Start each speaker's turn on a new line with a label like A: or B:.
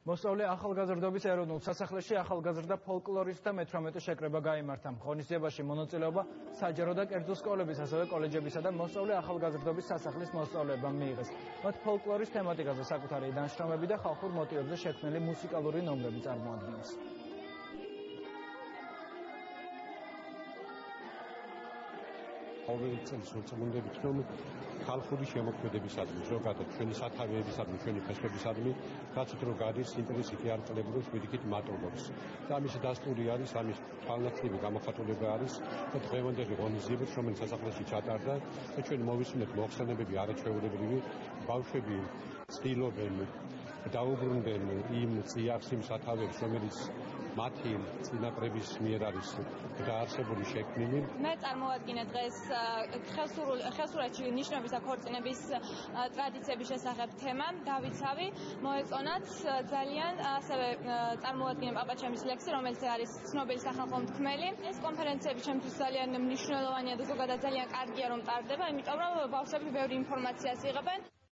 A: მოსწავლე ახალგაზრდობის ეროვნულ სასახლეში ახალგაზრდა ფოლკლორისტთა მე-18 შეკრება გაიმართა. ღონისძიებაში მონაწილეობა საჯარო და კერძო სკოლების, ასევე კოლეჯებისა და მოსწავლე ახალგაზრდობის სასახლის მოსწავლეებმა მიიღეს. მათ ფოლკლორის თემატიკაზე საკუთარი ნაშრომები და ხალხურ მოტივებზე შექმნილი მუსიკალური ნომრები წარმოადგენს.
B: ყოველი წელს ვწმუნდებით, რომ ხალხური შემოქმედებისადმი, ზოგადად ჩვენი სათავეებისადმი, ჩვენი ფესვებისადმი, რაც უფრო გადის ინტერესი კი არ წლებულობს, მიდიქით მატულობს. და ამის დასტური არის, ამის თვალნათლივი გამოხატულება არის და დღევანდელი ღონისძიებაც, რომელიც სასახლეში ჩატარდა, და ჩვენ მოვისმინეთ მოხსენებები არაჩვეულებრივი, ბავშვები ცდილობენ დაუბრუნდნენ იმ წიაღს, იმ სათავეებს, რომელიც მათი წინაპრების მიერ არის დაარსებული შექმნილი.
C: მე წარმოვადგინე დღეს ხევსურეთში ნიშნობის და ქორწინების ტრადიციების შესახებ თემა დავიცავი, მოეწონათ ძალიან, ასევე წარმოვადგინე პაპაჩემის ლექსი, რომელიც არის ცნობილი სახალხო მთქმელი. ეს კონფერენციები ჩემთვის ძალიან მნიშვნელოვანია და ზოგადად ძალიან კარგია რომ ტარდება, იმიტომ რომ ბავშვები ბევრი ინფორმაციას იღებენ.